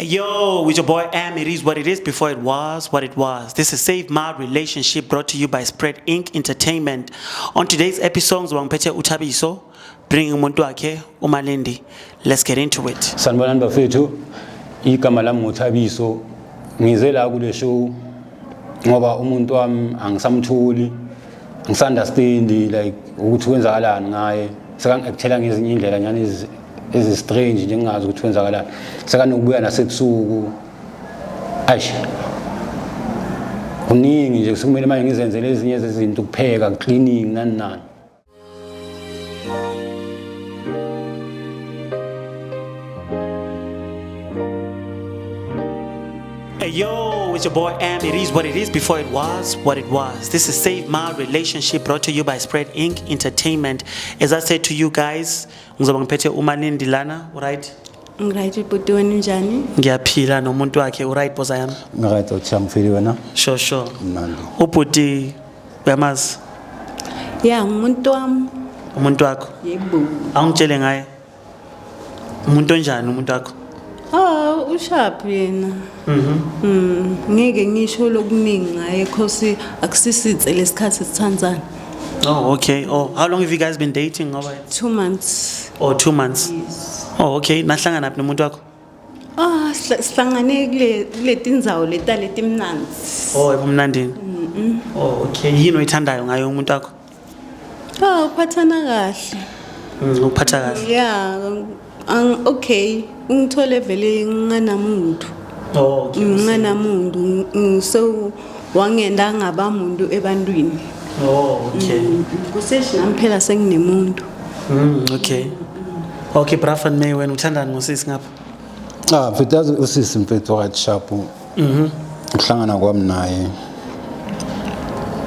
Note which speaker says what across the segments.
Speaker 1: Yo, with your boy Am, it is what it is before it was what it was. This is Save My Relationship brought to you by Spread Inc. Entertainment. On today's episode, ngibangiphethe uThabiso, bringing umuntu wakhe uMalindi. Let's get into it.
Speaker 2: Sanibonani bafethu, igama lami nguThabiso. Ngize la kule show ngoba umuntu wami angisamtholi, ngisunderstand like ukuthi kwenzakalani ngaye. Sekangikuthela ngezinye indlela nyani ezi strange njengazi ukuthi kwenzakalani. Sekanokubuya nasebusuku. Aish. Kuningi nje sekumele manje ngizenzele ezinye zezinto ukupheka, cleaning nani.
Speaker 1: Yo, it's your boy Am, it is what it is before it was what it was. This is Save My Relationship brought to you by Spread Inc. Entertainment. As I said to you guys, ngizoba ngiphethe uMalindi lana, right?
Speaker 3: Right, ubhuti wena unjani?
Speaker 1: Ngiyaphila nomuntu wakhe, right boss yami?
Speaker 2: Ngarathi uthamfili wena?
Speaker 1: Sure.
Speaker 2: Mnandi.
Speaker 1: Ubhuti uyamazi?
Speaker 3: Yeah, umuntu wami.
Speaker 1: Umuntu wakho?
Speaker 3: Yebo.
Speaker 1: Awungitshele ngaye. Umuntu onjani umuntu wakho?
Speaker 3: Ushaphi yena. Ngeke ngisho lokuningi ngaye because akusisitse lesikhathi sithandzana.
Speaker 1: Oh, okay. Oh, how long have you guys been dating?
Speaker 3: 2 months.
Speaker 1: Oh, 2 months.
Speaker 3: Yes.
Speaker 1: Oh, okay. Nahlangana naphi nomuntu wakho?
Speaker 3: Sihlangane kule tindzawo letimnandi.
Speaker 1: Oh, ebumnandini. Oh, okay. Yini oyithandayo ngayo umuntu wakho?
Speaker 3: Uphathana kahle.
Speaker 1: Uphatha kahle.
Speaker 3: Yeah, okay. Ngithole vele nganamuntu.
Speaker 1: Oh, okay.
Speaker 3: Nganamuntu. So wangenda ngabamuntu ebantwini.
Speaker 1: Oh, okay.
Speaker 3: Kuseshi namphela senginemuntu.
Speaker 1: Okay. Okay, brafan me wena uthandani ngosisi ngapha?
Speaker 2: Mfethu yazi usisi mfethu right sharp. Ukuhlangana kwami naye.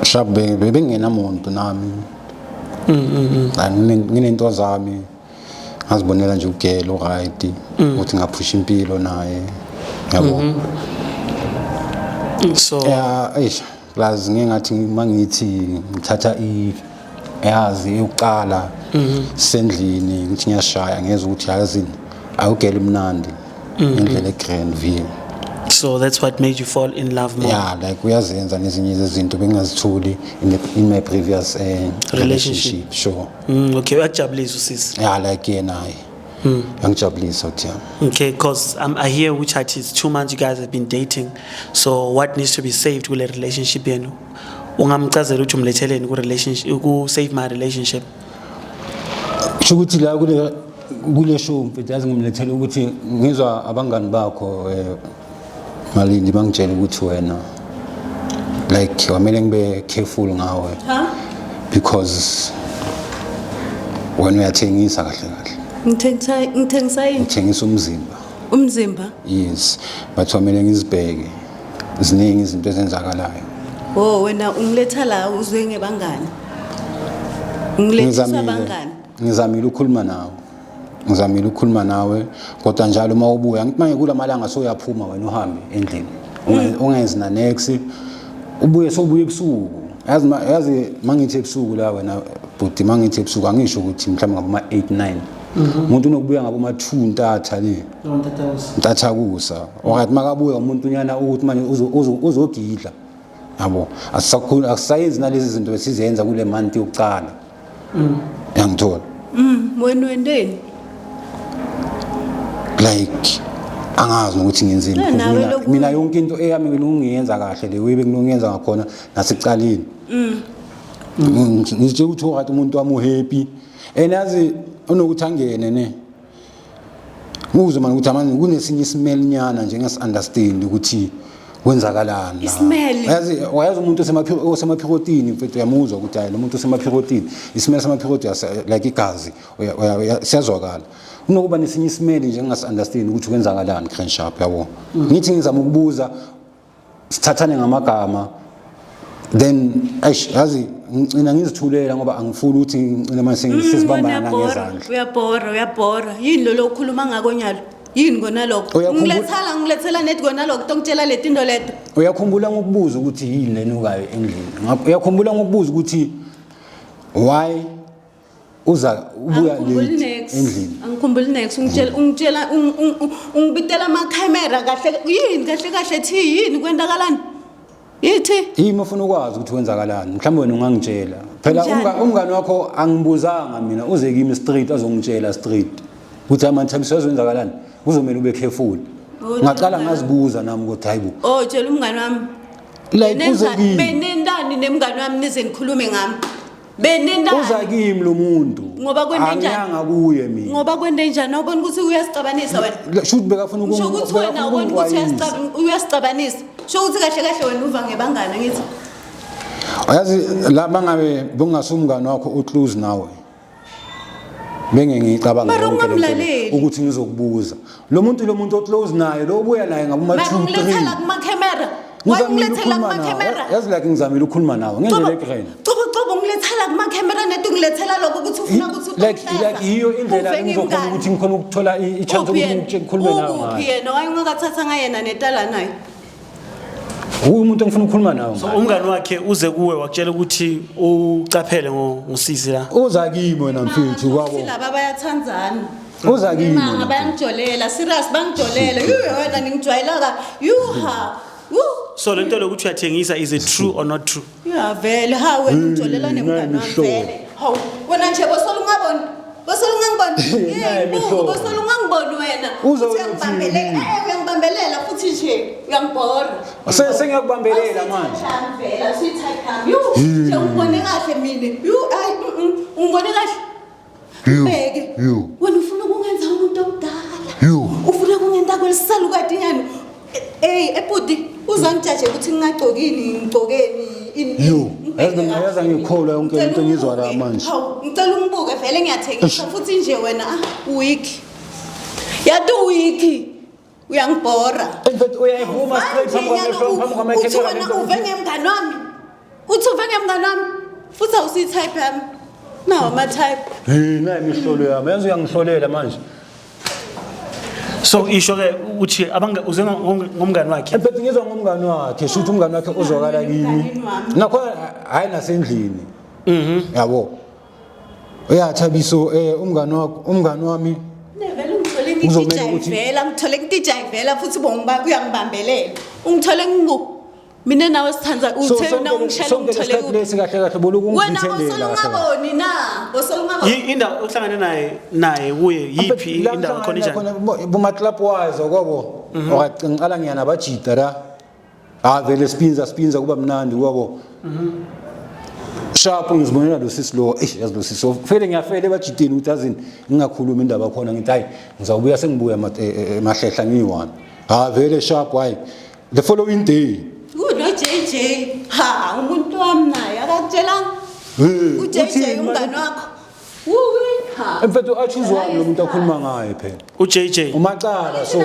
Speaker 2: Sharp bengenamuntu nami. Nginento zami. Ngazibonela nje ugelo right ukuthi ngaphusha impilo naye. Yabo.
Speaker 1: So
Speaker 2: plus ngingathi mangithi ngithatha yazi uqala sendlini ngithi ngiyashaya ngeze ukuthi yazi awugela imnandi indlela eGrand View.
Speaker 1: So that's what made you fall in love more.
Speaker 2: Yeah, like uyazenza nezinye izinto bengazitholi in my previous relationship. Sure.
Speaker 1: Okay, uyajabulisa usisi.
Speaker 2: Yeah, like yena angijabulisa uthi.
Speaker 1: Okay, because I hear which it's 2 months you guys have been dating. So what needs to be saved kule relationship yenu? Ungamchazela ukuthi umletheleni ku relationship ku save my relationship.
Speaker 2: Ukuthi la kule show mfethu yazi ngimlethele ukuthi ngizwa abangani bakho Malindi bangitshela ukuthi wena like wamele ngibe careful ngawe. Because wena uyathengisa kahle. Ngithengisa umzimba.
Speaker 3: Umzimba?
Speaker 2: Yes, but wamele ngizibheke. Ziningi izinto ezenzakalayo.
Speaker 3: Oh, wena ungiletha la uzwe ngebangani? Ungilethisa bangani?
Speaker 2: Ngizamile ukukhuluma nawe kodwa njalo mawubuya ngithi manje kulamalanga soyaphuma wena uhambe endlini ungenzi na next ubuye ebusuku yazi mangithi ebusuku la wena but mangithi ebusuku angisho ukuthi mhlawumbe ngaba 8-9 umuntu unokubuya ngaba 2 ntatha le ntatha kusa okathi makabuya umuntu nyana ukuthi manje uzogidla yabo akusayenzi nalezi zinto esizenza kule month yokuqala yangithola
Speaker 3: wena wendeni
Speaker 2: like angazi ukuthi ngenzeni mina yonke into eyami ngiyenza kahle le webe ngiyenza ngakhona nasekuqaleni ngithe ukuthi wathi umuntu wami uhappy enazi unokuthi angene ne nguzwe manje ukuthi manje kunesinye isimel nyana nje ngasi-understand ukuthi kwenzakalani yazi umuntu osemaphirotini mfethu uyamuzwa ukuthi hayi lo muntu osemaphirotini isimela semaphiroti like igazi siyazwakala unokuba nesinye isimeli nje ngasi-understand ukuthi kwenzakalani Grand Sharp yabo ngithi ngizama ukubuza sithathane ngamagama then yazi ngicina ngizithulela ngoba angifuni ukuthi ngicina manje sesibambana ngezandla
Speaker 3: uyabhora yini lo okhuluma ngako nyalo yini kona lokho ngilethela nethi kona lokho tongitshela letindo leto
Speaker 2: uyakhumbula ngokubuza ukuthi yini lenukayo endlini uyakhumbula ngokubuza ukuthi why uza ubuya late
Speaker 3: next
Speaker 2: endlini
Speaker 3: angikhumbuli next ungitshela ungibitela ama camera kahle yini kahle thi yini kwendakalani yithi
Speaker 2: yimi ufuna ukwazi ukuthi wenzakalani mhlawumbe wena ungangitshela phela umngani wakho angibuzanga mina uze kimi street azongitshela street ukuthi amanthambiso azenzakalani kuzomela ube careful ngaqala ngazibuza nami ukuthi hayibo
Speaker 3: tshela umngani wami
Speaker 2: like uzekini
Speaker 3: benendani nemngani wami nize ngikhulume ngami benendani
Speaker 2: uza kimi lo muntu
Speaker 3: ngoba kwende njani
Speaker 2: angiyanga kuye mina
Speaker 3: ngoba kwende njani awubona ukuthi uyasicabanisa wena
Speaker 2: shoot bekafuna
Speaker 3: usho ukuthi wena awubona ukuthi uyasicabanisa sho ukuthi kahle wena uva ngebangana ngithi
Speaker 2: ayazi la bangabe bungasumngani wakho uclose nawe benge ngicabanga ukuthi ngizokubuza lo muntu oclose naye lo ubuya naye ngabuma 2 3
Speaker 3: ngilethela kuma camera wayengilethela kuma camera
Speaker 2: yazi like ngizamile ukukhuluma nawe ngendlela egreen
Speaker 3: cobo ngilethela kuma camera nethi ngilethela lokho ukuthi ufuna ukuthi
Speaker 2: like hiyo indlela engizokhona ukuthi ngikhona ukuthola i-chance ukuthi ngikhulume nawe
Speaker 3: ngayo yena wayengakathatha ngayena netala naye
Speaker 2: umuntu engifuna ukukhuluma nawe
Speaker 1: so umngani wakhe uze kuwe wakutshela ukuthi ucaphele ngosisi la
Speaker 2: uza kimi wena mfethu kwabo
Speaker 3: laba bayathandzana
Speaker 2: uza kimi
Speaker 3: mama bayangijolela serious bangijolela wena ngingijwayela ka yuha
Speaker 1: so lento lokuthi uyathengisa is it true or not true
Speaker 3: ya vele ha wena ngijolela nemngani wami vele hawu wena nje bosolo ungangiboni yebo bosolo ungangiboni wena uyangibambelela futhi nje uyangibhora
Speaker 2: sengiyakubambelela manje
Speaker 3: vela sithatha nje ungibone kahle mina ungibone kahle bheke wena ufuna ukungenza umuntu omdala ufuna ukungenza kwelisalukade nyani ebudi uzangijaje ukuthi ngingagcokini ngigcokeni
Speaker 2: yaza ngikholwa yonke into engizwa la manje
Speaker 3: ngicela ungibuke vele ngiyathengisa futhi nje wena weak yathi weak uyangibhora
Speaker 2: mfethu uyayivuma straight phambi kwamacamera
Speaker 3: wena uve ngemngani wami uthi uve ngemngani wami futhi awusitype yami nawo ama-type
Speaker 2: naye imihlolo yami yazi uyangihlolela manje
Speaker 1: so isho ke uthi uze ngomngani wakhe
Speaker 2: mfethu ngizwa ngomngani wakhe shuthi umngani wakhe uzwakala kimi nakho hayi nasendlini yabo uyathabiso umngani wami
Speaker 3: ngithole ngitijayivela futhi uyangibambelela ungithole mina nawe sithandza uthe na ungishela ngithole
Speaker 2: kuphi kahle boluku
Speaker 3: wena bosolo ungaboni na bosolo ungaboni
Speaker 1: indawo ohlangane naye kuye yipi indawo khona njani
Speaker 2: buma club wise kwabo ngicala ngiyana abajida la vele spinza kuba mnandi kwabo sharp ngizibonela lo sisi lo yazi lo sisi vele ngiyafela ebajideni ukuthi azini ngingakhuluma indaba khona ngithi hayi ngizawubuya sengibuya mahlehla ngiyiwani vele sharp why the following day
Speaker 3: no JJ ha umuntu wami naye akakutshelanga uJJ umngani wakho
Speaker 2: mfethu achuzwani lo muntu akhuluma ngaye phela
Speaker 1: uJJ
Speaker 2: umacala so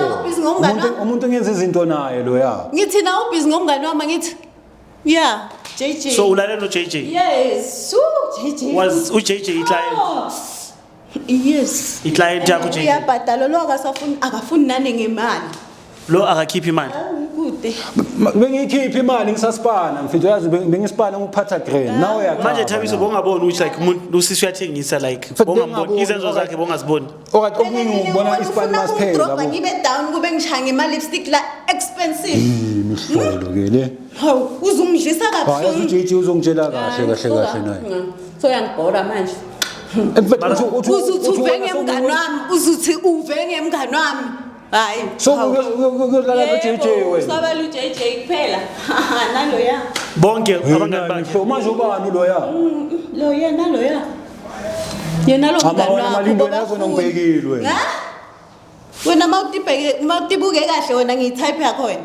Speaker 2: umuntu engenza izinto naye lo ya
Speaker 3: ngithi na ubhizi ngomngani wami ngithi yeah JJ
Speaker 1: so ulalela uJJ
Speaker 3: yes JJ
Speaker 1: was uJJ client
Speaker 3: yes
Speaker 1: iclient yakho uJJ
Speaker 3: uyabhadala lo akafuni nani ngemali
Speaker 1: lo akakhiphi imali
Speaker 3: kude
Speaker 2: bengikhipha imali ngisasipana mfethu yazi bengisipana ngikuphatha grand nawe yakho
Speaker 1: manje Thabiso bongaboni ukuthi like umuntu usisi uyathengisa like bongamboni izenzo zakhe bongaziboni
Speaker 2: okathi okuningi ukubona isipani masiphela
Speaker 3: yabo ngibe down kube ngishanga ima lipstick la expensive
Speaker 2: mihlolo ke le
Speaker 3: hawu uzungidlisa kabuhlungu
Speaker 2: hayi uJJ uzongitshela kahle naye
Speaker 3: so uyangibhora manje
Speaker 2: uthi
Speaker 3: uve ngemngani wami uzuthi uve ngemngani wami hayi
Speaker 2: so uyodlala noJJ wena
Speaker 3: usabela uJJ kuphela naloya
Speaker 1: bonke abangani bakhe
Speaker 2: manje ubani
Speaker 3: lo yena yena lo mngani wakho
Speaker 2: amalindo yazona ngibhekile wena
Speaker 3: wena mawutibuke kahle wena ngiyitype yakho wena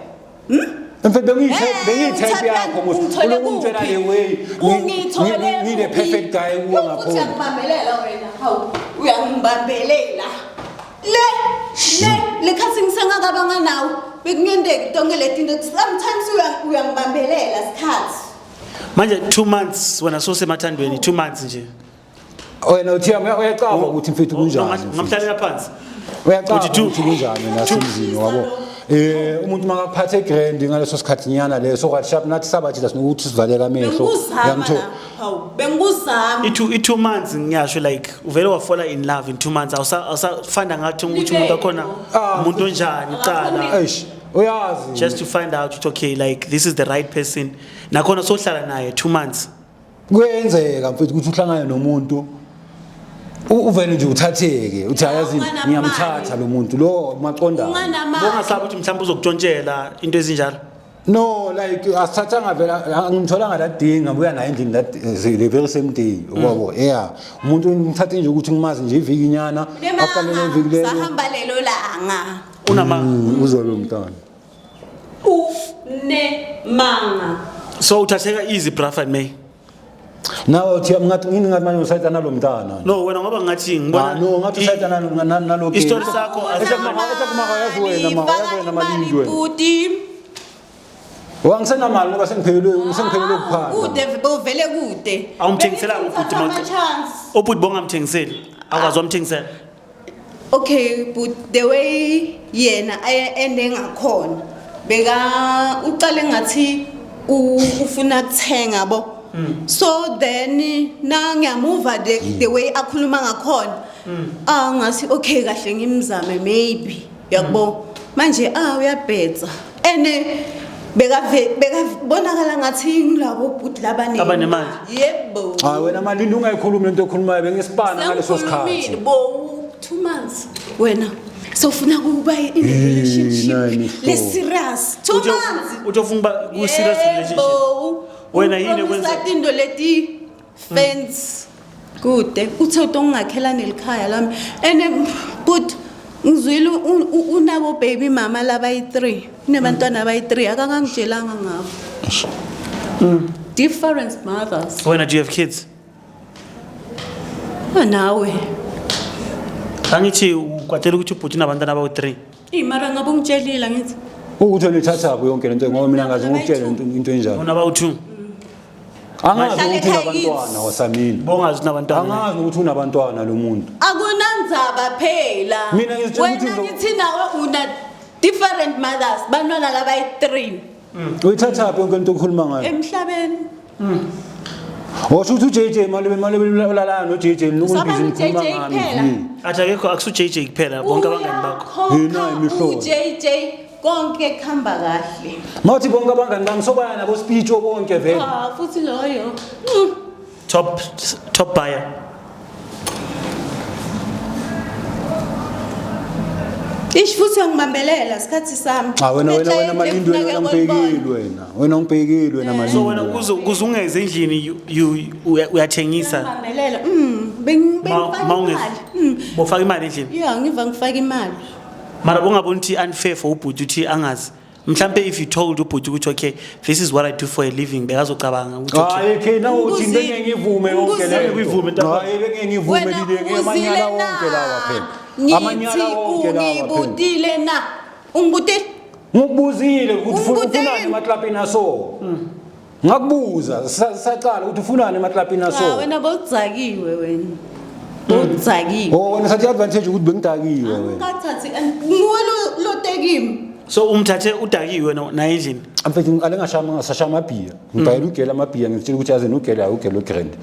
Speaker 2: mfethu bengiyitype yakho ngithole ungitshela le way ni the perfect guy kuwa ngapho
Speaker 3: uyangibambelela wena hawu uyangibambelela le khathi ngisengakabanga nawe bekungendeki tonke letinto sometimes uyangibambelela sikhathi
Speaker 1: manje 2 months wena sosemathandweni 2 months nje
Speaker 2: wena uthi uyacaba ukuthi mfethu kunjani
Speaker 1: ngamhlalela phansi
Speaker 2: uyacaba ukuthi kunjani nasemzini wabo umuntu makaphathe grand ngaleso sikhathi nyana leso kwathi sharp nathi sabathilasinokuthi sivaleka amehlo
Speaker 3: benguzama
Speaker 1: i2 months ngiyasho like uvele wafola in love in 2 months awusafanda ngathi ukuthi umuntu akhona umuntu onjani uqala
Speaker 2: uyazi
Speaker 1: just to find out ukuthi okay like this is the right person nakhona sohlala naye 2 months
Speaker 2: kuyenzeka mfethu ukuthi uhlangane nomuntu uvele nje uthatheke uthi ayazi ngiyamthatha lo muntu lo maqonda
Speaker 1: bongasabi ukuthi mhlawumbe uzokutshontshela into ezinjalo
Speaker 2: no like asithathanga vela ngimthola ngaladinga buya naye endlini that the very same day yabo umuntu ngithathe nje ukuthi ngimazi nje iviki nyana after lelo viki lelo
Speaker 3: sahamba lelo langa
Speaker 1: unama
Speaker 2: uzolo mntana
Speaker 3: manga
Speaker 1: so uthatheka easy Bradford May
Speaker 2: nawe uthi ngathi ngathi manje usayitana lo mntana
Speaker 1: no wena ngoba ngathi ngibona
Speaker 2: no ngathi usayitana nalo ke
Speaker 1: story sakho
Speaker 2: esekumaka yazi wena malindwe
Speaker 3: buti
Speaker 2: wangisena mali ngoba sengiphelelwe kuphana
Speaker 3: kude bovele kude
Speaker 1: awumthengisela ubhuti obhuti bongamthengiseli akwazi umthengisela
Speaker 3: okay but the way yena ende ngakhona beka uqale ngathi ufuna ukuthenga yabo so then na ngiyamuva the way akhuluma ngakhona ngasi okay kahle ngimzame maybe yakbo manje uyabhetha ene beka bonakala ngathi ngilabo ubhuti
Speaker 1: labanemali
Speaker 3: yebo
Speaker 2: wena malindi ungayikhulumi lento okhulumayo bengisipana ngaleso sikhathi
Speaker 3: bo 2 months wena so ufuna kuba in a relationship le serious 2 months
Speaker 1: utofuna ku serious relationship wena yini kwenza
Speaker 3: into leti fence kude uthethe ungakhela nelikhaya lami and but ngizwile unabo baby mama laba yi3 unabantwana abayi3 akangangitshelanga ngabo different mothers
Speaker 1: when do you have kids
Speaker 3: nawe
Speaker 1: angithi ukwatela ukuthi ubhuti nabantwana abawu3
Speaker 3: mara ngabe ungitshelile ngithi
Speaker 2: ukuthi olithatha yonke lento ngoba mina ngazi ngokutshela into enjalo
Speaker 1: unabawu2
Speaker 2: angazi ukuthi unabantwana wasamini
Speaker 1: bongazi unabantwana
Speaker 2: angazi ukuthi unabantwana lo muntu
Speaker 3: akunandzaba phela
Speaker 2: mina
Speaker 3: ngithi nawe una different mothers bantwana laba yi3
Speaker 2: uyithatha phi yonke into okhuluma ngayo
Speaker 3: emhlabeni
Speaker 2: washo ukuthi JJ mali ulalana no JJ nokubiza ukukhuluma ngami
Speaker 1: athi akekho akusu JJ kuphela bonke abangani bakho
Speaker 2: yena imihlobo
Speaker 3: JJ konke kuhamba kahle
Speaker 2: mathi bonke abangani bami sobaya nabo speech bonke vele
Speaker 3: futhi loyo
Speaker 1: top buyer
Speaker 3: futhi ngibambelela sikhathi sami
Speaker 2: wena malindi wena ungibhekile wena malindi
Speaker 1: so wena kuzungeze endlini uyathengisa
Speaker 3: ngibambelela
Speaker 1: bofaka imali endlini
Speaker 3: ngiva ngifaka imali
Speaker 1: mara bongabona ukuthi unfair for ubhuti uthi angazi mhlambe if you told ubhuti ukuthi okay this is what I do for a living bekazocabanga ukuthi
Speaker 2: okay na uthi ngeke ngivume yonke leyo kuyivume ngeke ngivume lile amanyala wonke lawa phela amanyala wonke lawa
Speaker 3: ngibutile na ungibutile
Speaker 2: ngikubuzile ukuthi ufunani emaklapini aso ngakubuza saqala ukuthi ufunani emaklapini aso
Speaker 3: wena bowudzakiwe wena bowudzakiwe
Speaker 2: wena sathi advantage ukuthi bengidakiwe wena
Speaker 3: ngikathathi nguwe lo tekimi
Speaker 1: so umthathe udakiwe na endlini
Speaker 2: amfethi alengashama sashama bhiya ngibhayela ugela amabhiya ngitshela ukuthi yazi ugela grand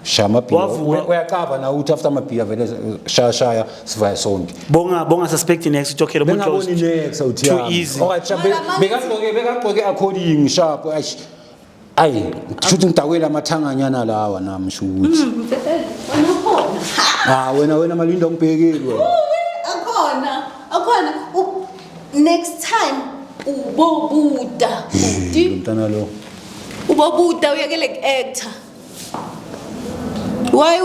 Speaker 2: shama bhiya uyaqaba na ukuthi after amabhiya vele shaya sivaya sonke
Speaker 1: bonga suspect next okay lo muntu
Speaker 2: close next awuthi
Speaker 1: too easy
Speaker 2: alright bekagqoke according sharp ayi futhi ngidakwela amathanganyana lawa nami shuthi wena malinda ungibhekile
Speaker 3: akhona next time ubobuda
Speaker 2: mntana lo
Speaker 3: ubobuda uyekele ku-actor why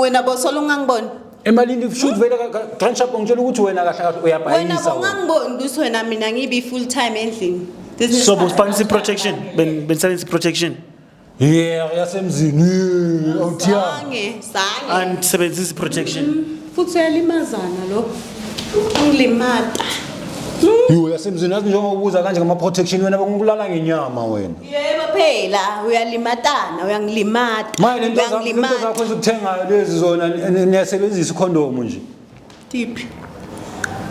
Speaker 3: wena bosolo ungangiboni
Speaker 2: emalini shoot vele transha ngitshela ukuthi wena kahle uyabhayisa
Speaker 3: wena ungangiboni ukuthi wena mina ngibe full time endlini
Speaker 1: so bospanisi protection bensalisi protection
Speaker 2: yasemzini awuthiya
Speaker 3: sange
Speaker 1: and sebenzisa protection
Speaker 3: futhi uyalimazana lo ungilimata
Speaker 2: yasemzini athi njengokubuza kanje ngama protection wena bengikulala ngenyama wena
Speaker 3: yebo phela uyalimatana uyangilimata
Speaker 2: manje lento zakho ezikuthenga lezi zona niyasebenzisa condom nje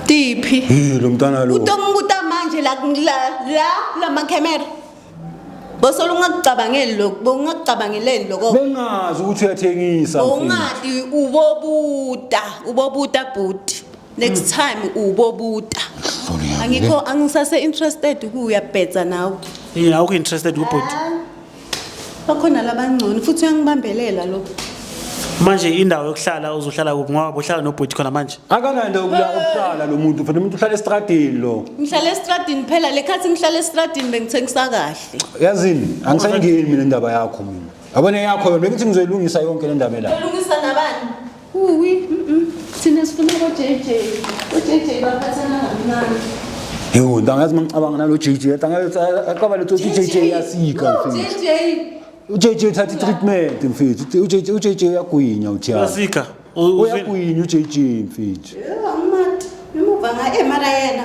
Speaker 3: tiphi
Speaker 2: lo mntana lo
Speaker 3: utongibuta manje la makhemera bosolo ungakucabangeli lokho bongakucabangeleni lokho
Speaker 2: bengazi ukuthi uyathengisa
Speaker 3: ungadi ubobuta bhuti next time ubobuta angikho angisase interested kuya bhetsa nawe
Speaker 1: yini awukho interested kubhuti
Speaker 3: bakhona labangcono futhi uyangibambelela lo
Speaker 1: manje indawo yokuhlala uzohlala kuphi ngoba uhlala nobhuti khona manje
Speaker 2: akananda ukuhlala lo muntu futhi umuntu uhlala estradini lo
Speaker 3: ngihlala estradini phela lekhathi ngihlala estradini bengithengisa kahle
Speaker 2: yazini angisayingeni mina indaba yakho mina abone yakho yona bengithi ngizoyilungisa yonke le ndaba la
Speaker 3: ulungisa nabani thina sifuna JJ baphathana ngamnani
Speaker 2: yho ndangazi mangicabanga nalo JJ ndangazi aqaba lo JJ yasika mfethu JJ uthatha treatment mfethu uJJ uyagwinya uthiya
Speaker 1: yasika
Speaker 2: uyagwinya uJJ mfethu
Speaker 3: amati ngimuva nga emara yena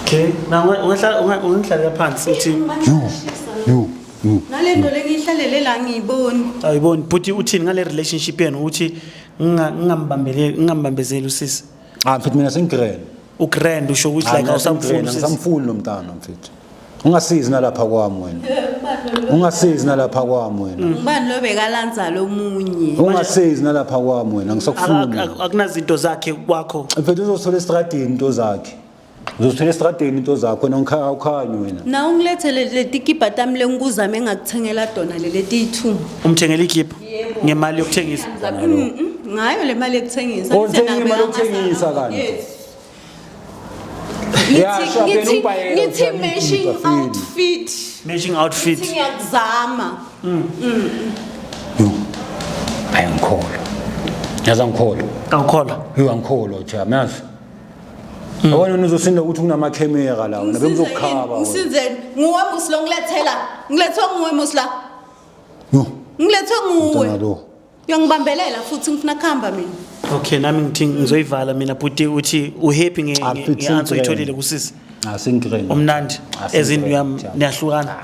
Speaker 1: okay ungihlala phansi uthi
Speaker 2: yo
Speaker 3: nalento lengihlalele la ngiyiboni
Speaker 1: ayiboni buti uthini ngale relationship yenu uthi ngingambambezeli usisi
Speaker 2: mfethu mina sengigrand
Speaker 1: ugrand usho ukuthi like awusamfuni
Speaker 2: ngisamfuni lo mntana mfethu ungasizi nalapha kwami wena ungasizi nalapha kwami wena
Speaker 3: ngibani lo bekalanza lo munye
Speaker 2: ungasizi nalapha kwami wena ngisakufuna
Speaker 1: akunazinto zakhe kwakho
Speaker 2: mfethu uzothola estradini into zakhe uzothola estradini into zakho wena ngikhaya ukhanyi wena
Speaker 3: na ungilethele letikipa tami lengikuzame engakuthengela dona leti2
Speaker 1: umthengela ikipa ngemali yokuthengisa
Speaker 3: ngayo le mali yokuthengisa
Speaker 2: imali yokuthengisa kanti
Speaker 3: ngithi matching outfit ngiyakuzama
Speaker 2: ayangikholwa yazi angikholwa
Speaker 1: awukholwa
Speaker 2: angikholwa jama yazi awona uzosinda ukuthi kunamakhamera la wena bengizokukhaba
Speaker 3: ngisizeni nguwe muslo ngilethwa nguwe musla ngilethwa nguwe uyangibambelela futhi ngifuna kuhamba mina
Speaker 1: okay nami ngithi ngizoyivala mina buti uthi uhappy ngeanswer oyitholile kusisi
Speaker 2: sengireni
Speaker 1: umnandi ezindlu yami niyahlukana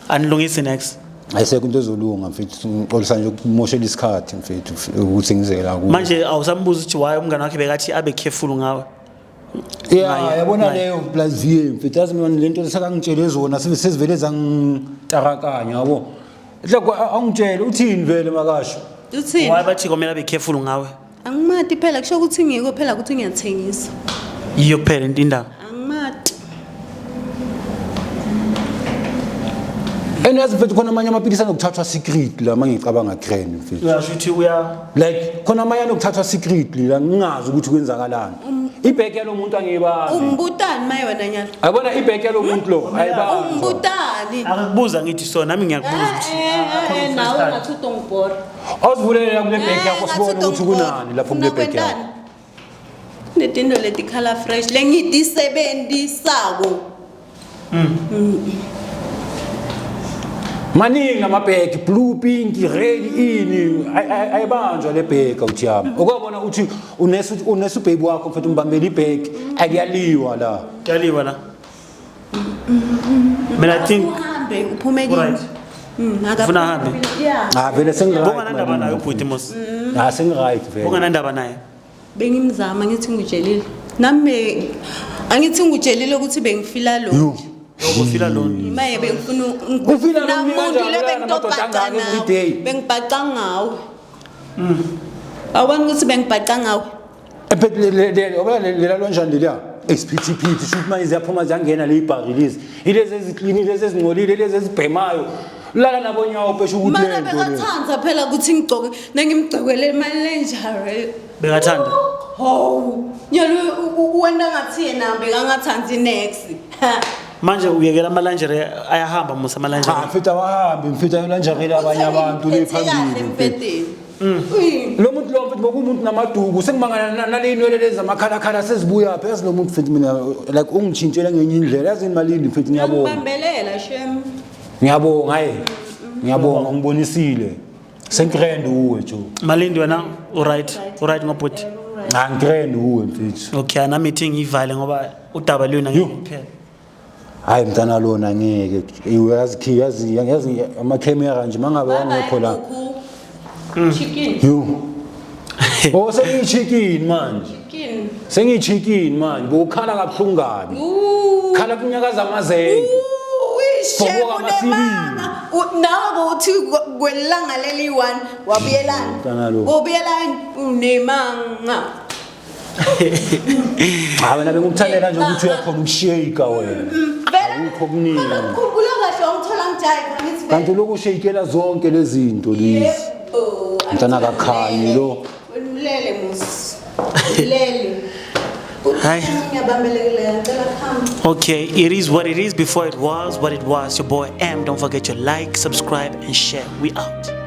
Speaker 1: anilungise next
Speaker 2: ayisekho into ezolunga mfethu ngixolisa nje ukumoshela isikhathi mfethu ukuthi ngizela ku
Speaker 1: manje awusambuza ukuthi why umngane wakhe bekathi abe careful ngawe
Speaker 2: yabona leyo plus VA mfethu yazi mina lento lesakangitshele zona sesivele zangitarakanya yabo hloko angitshele uthini vele makasho
Speaker 3: uthini
Speaker 1: why bathi komela be careful ngawe
Speaker 3: angimati phela kusho ukuthi ngiko phela ukuthi ngiyathengisa
Speaker 1: iyo kuphela indaba
Speaker 3: angimati
Speaker 2: yazi mfethu khona amanye amaphilisi anokuthathwa secret la mangicabanga grand mfethu
Speaker 1: uyasho ukuthi uya
Speaker 2: like khona amanye anokuthathwa secretly la ngingazi ukuthi kwenzakalani ibheke yalo muntu angiyibazi
Speaker 3: umbutani maye wena nyalo
Speaker 2: ayibona ibheke yalo muntu lo ayibazi
Speaker 3: umbutani
Speaker 1: akakubuza ngithi so nami ngiyakubuza ukuthi
Speaker 3: nawe ngathi ungibhora
Speaker 2: awuzivulela kule bheke yakho sibone ukuthi kunani lapho kule bheke yakho
Speaker 3: netinto leti color fresh lengidisebenzisako
Speaker 2: maningi amabheke blue pink red ini ayibanjwa le bheke uthiyama okwabona uthi unesu baby wakho mfethu umbambela ibheke akuyaliwa la
Speaker 1: kuyaliwa la mina I think
Speaker 3: uhambe uphume kini
Speaker 1: ufuna hambe
Speaker 2: vele sengiright
Speaker 1: bonga nandaba nayo ubhuti mos
Speaker 2: sengiright vele
Speaker 1: bonga nandaba naye
Speaker 3: bengimzama ngithi ngujelile nami angithi ngujelile ukuthi bengifila lo
Speaker 1: ukufila lona
Speaker 3: maye bengifuna
Speaker 2: ufila lo
Speaker 3: umuntu lebengitobhaca nawe bengibhaca ngawe awubona ukuthi bengibhaca ngawe
Speaker 2: lela lonjani leya esiphithiphithi shuthi manje ziyaphuma ziyangena le ibhari lezi ilezi eziclean lezi ezingcolile lezi ezibhemayo lala nabonyawo pesho ukuthi
Speaker 3: lento le bekathanda phela ukuthi ngigcoke nengimgcokele imali lenjare
Speaker 1: bekathanda
Speaker 3: nyalo wena ngathi yena bekangathandi next
Speaker 1: manje uyekela amalanjere ayahamba musa amalanjere
Speaker 2: mfethu awahambi mfethu ayolanjere abanye abantu lephambili lo muntu lo mfethu bokumuntu namaduku sengimangana nalenwele lezi amakhalakhala sezibuya phela lo muntu mfethu mina like ungitshintshela ngenye indlela yazini malini mfethu ngiyabonga
Speaker 3: ngibambelela shem
Speaker 2: ngiyabonga ngiyabonga ngibonisile sengigrand uwe jo
Speaker 1: malindi wena alright ngobhuti
Speaker 2: ngigrand uwe mfethu
Speaker 1: okay na meeting ivale ngoba udaba lona ngiphela
Speaker 2: hayi mntana lona ngeke yazi ama camera nje mangabe wangekho la
Speaker 3: chicken
Speaker 2: Oh sengiyichicken manje.
Speaker 3: Chicken.
Speaker 2: Sengiyichicken manje. Bokhala kabuhlungu kabi. Khala kunyakaza amazenge.
Speaker 3: Uyishebo nemanga. Nawo uthi kwelanga leli one wabuyelana. Wabuyelana unemanga.
Speaker 2: Wena bengikuthandela nje ukuthi uyakhona ukushake wena. Akukho kuningi.
Speaker 3: Ukhumbula kahle wangithola ngijayiva ngithi
Speaker 2: kanti lokushayikela zonke lezi zinto lezi. Mntana kakhanyi lo.
Speaker 3: Ulele musi. Ulele.
Speaker 1: Hi. Okay, it is what it is before it was what it was. Your boy M. Don't forget to like, subscribe, and share. We out.